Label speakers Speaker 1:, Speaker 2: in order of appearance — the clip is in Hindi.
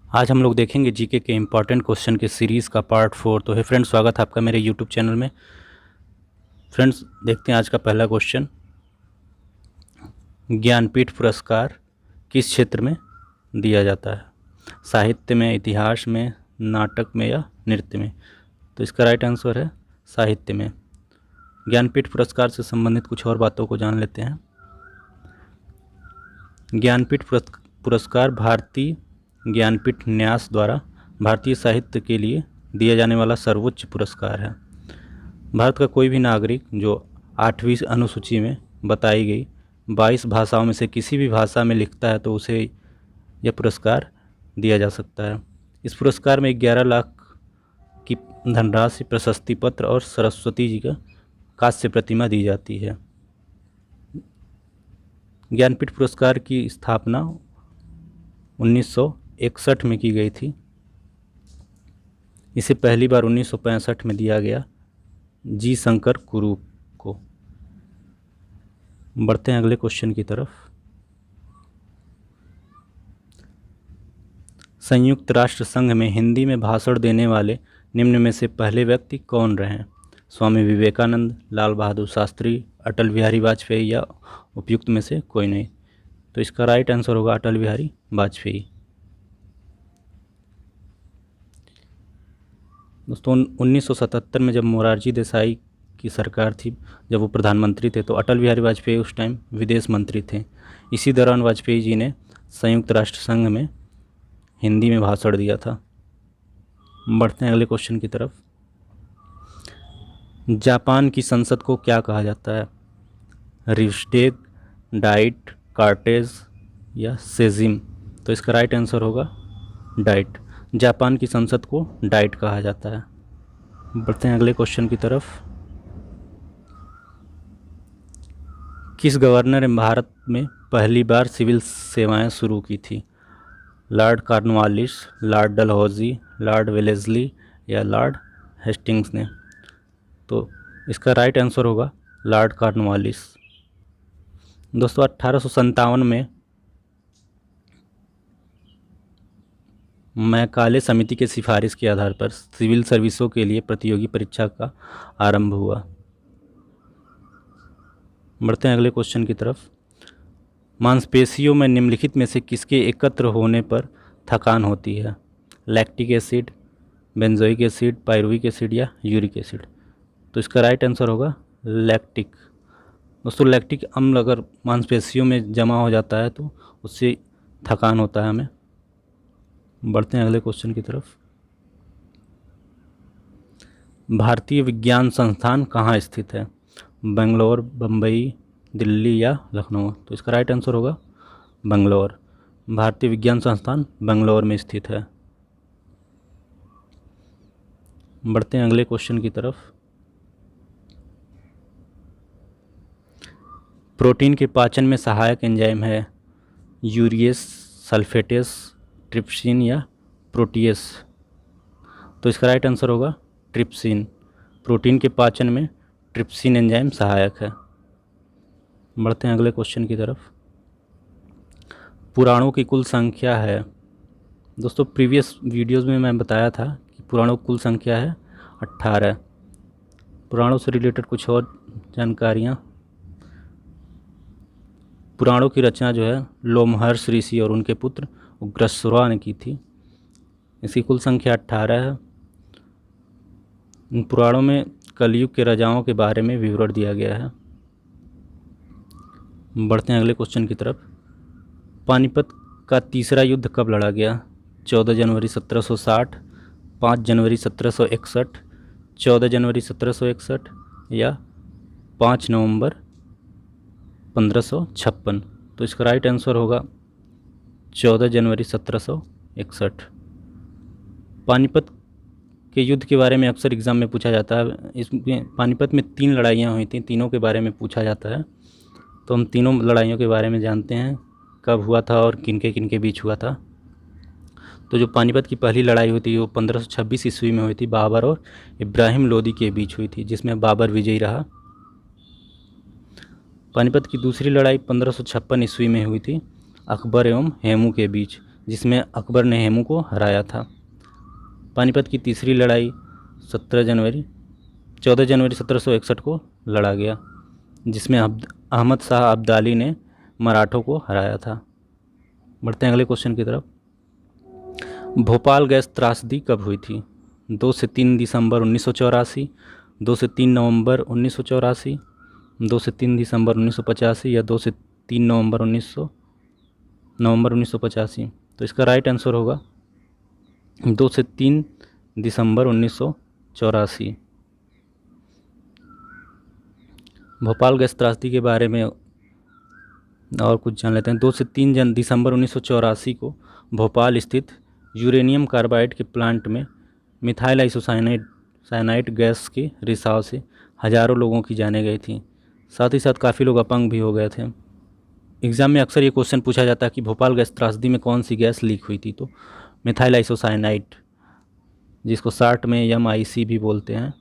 Speaker 1: आज हम लोग देखेंगे जीके के इम्पॉर्टेंट क्वेश्चन के सीरीज़ का पार्ट 4। तो है फ्रेंड्स, स्वागत है आपका मेरे यूट्यूब चैनल में। फ्रेंड्स, देखते हैं आज का पहला क्वेश्चन। ज्ञानपीठ पुरस्कार किस क्षेत्र में दिया जाता है? साहित्य में, इतिहास में, नाटक में या नृत्य में? तो इसका राइट आंसर है साहित्य में। ज्ञानपीठ पुरस्कार से संबंधित कुछ और बातों को जान लेते हैं। ज्ञानपीठ पुरस्कार भारतीय ज्ञानपीठ न्यास द्वारा भारतीय साहित्य के लिए दिया जाने वाला सर्वोच्च पुरस्कार है। भारत का कोई भी नागरिक जो 8वीं अनुसूची में बताई गई 22 भाषाओं में से किसी भी भाषा में लिखता है तो उसे यह पुरस्कार दिया जा सकता है। इस पुरस्कार में 11 लाख की धनराशि, प्रशस्ति पत्र और सरस्वती जी का कांस्य प्रतिमा दी जाती है। ज्ञानपीठ पुरस्कार की स्थापना 1961 में की गई थी। इसे पहली बार 1965 में दिया गया जी शंकर कुरूप को। बढ़ते हैं अगले क्वेश्चन की तरफ। संयुक्त राष्ट्र संघ में हिंदी में भाषण देने वाले निम्न में से पहले व्यक्ति कौन रहे? स्वामी विवेकानंद, लाल बहादुर शास्त्री, अटल बिहारी वाजपेयी या उपयुक्त में से कोई नहीं? तो इसका राइट आंसर होगा अटल बिहारी वाजपेयी। दोस्तों, 1977 में जब मोरारजी देसाई की सरकार थी, जब वो प्रधानमंत्री थे, तो अटल बिहारी वाजपेयी उस टाइम विदेश मंत्री थे। इसी दौरान वाजपेयी जी ने संयुक्त राष्ट्र संघ में हिंदी में भाषण दिया था। बढ़ते हैं अगले क्वेश्चन की तरफ। जापान की संसद को क्या कहा जाता है? रिक्सडेग, डाइट, कार्टेज या सेजिम? तो इसका राइट आंसर होगा डाइट। जापान की संसद को डाइट कहा जाता है। बढ़ते हैं अगले क्वेश्चन की तरफ। किस गवर्नर ने भारत में पहली बार सिविल सेवाएं शुरू की थी? Lord Cornwallis, Lord Dalhousie, Lord Wellesley या लॉर्ड हेस्टिंग्स ने? तो इसका राइट आंसर होगा लॉर्ड कॉर्नवालिस। दोस्तों, 1857 में मैकाले समिति के सिफारिश के आधार पर सिविल सर्विसों के लिए प्रतियोगी परीक्षा का आरंभ हुआ। बढ़ते हैं अगले क्वेश्चन की तरफ। मांसपेशियों में निम्नलिखित में से किसके एकत्र होने पर थकान होती है? Lactic acid, benzoic acid, pyruvic acid या यूरिक एसिड? तो इसका राइट आंसर होगा लैक्टिक। दोस्तों, लैक्टिक अम्ल अगर मांसपेशियों में जमा हो जाता है तो उससे थकान होता है हमें। बढ़ते हैं अगले क्वेश्चन की तरफ। भारतीय विज्ञान संस्थान कहाँ स्थित है? बेंगलोर, बम्बई, दिल्ली या लखनऊ? तो इसका राइट आंसर होगा बेंगलोर। भारतीय विज्ञान संस्थान बेंगलोर में स्थित है। बढ़ते हैं अगले क्वेश्चन की तरफ। प्रोटीन के पाचन में सहायक एंजाइम है यूरियस, सल्फेटेस, ट्रिप्सिन या प्रोटीएस? तो इसका राइट आंसर होगा ट्रिप्सिन। प्रोटीन के पाचन में ट्रिप्सिन एंजाइम सहायक है। बढ़ते हैं अगले क्वेश्चन की तरफ। पुराणों की कुल संख्या है? दोस्तों, प्रीवियस वीडियोस में मैं बताया था कि पुराणों की कुल संख्या है 18। पुराणों से रिलेटेड कुछ और जानकारियाँ। पुराणों की रचना जो है लोमहर्ष ऋषि और उनके पुत्र उग्रश्रवा ने की थी। इसकी कुल संख्या 18 है। इन पुराणों में कलयुग के राजाओं के बारे में विवरण दिया गया है। बढ़ते हैं अगले क्वेश्चन की तरफ। पानीपत का तीसरा युद्ध कब लड़ा गया? 14 जनवरी 1760, 5 जनवरी 1761, 14 जनवरी 1761 या 5 नवंबर 1556? तो इसका राइट आंसर होगा 14 जनवरी 1761। पानीपत के युद्ध के बारे में अक्सर एग्ज़ाम में पूछा जाता है। इसमें पानीपत में 3 लड़ाइयाँ हुई थी, तीनों के बारे में पूछा जाता है। तो हम तीनों लड़ाइयों के बारे में जानते हैं, कब हुआ था और किनके बीच हुआ था। तो जो पानीपत की पहली लड़ाई हुई थी वो 1526 ईस्वी में हुई थी, बाबर और इब्राहिम लोदी के बीच हुई थी, जिसमें बाबर विजयी रहा। पानीपत की दूसरी लड़ाई 1556 ईस्वी में हुई थी, अकबर एवं हेमू के बीच, जिसमें अकबर ने हेमू को हराया था। पानीपत की तीसरी लड़ाई 14 जनवरी 1761 को लड़ा गया, जिसमें अहमद शाह अब्दाली ने मराठों को हराया था। बढ़ते हैं अगले क्वेश्चन की तरफ। भोपाल गैस त्रासदी कब हुई थी? 2 से 3 दिसंबर 1984, 2 से 3 नवंबर 1984, 2 से 3 दिसंबर 1985 या 2 से 3 नवंबर 1985। तो इसका राइट आंसर होगा 2 से 3 दिसंबर 1984। भोपाल गैस त्रासदी के बारे में और कुछ जान लेते हैं। 2 से 3 दिसंबर 1984 को भोपाल स्थित यूरेनियम कार्बाइड के प्लांट में मिथाइल आइसोसाइनाइड गैस के रिसाव से हज़ारों लोगों की जानें गई थी। साथ ही साथ काफ़ी लोग अपंग भी हो गए थे। एग्ज़ाम में अक्सर ये क्वेश्चन पूछा जाता है कि भोपाल गैस त्रासदी में कौन सी गैस लीक हुई थी। तो मिथाइल आइसोसाइनाइड, जिसको शार्ट में MIC भी बोलते हैं,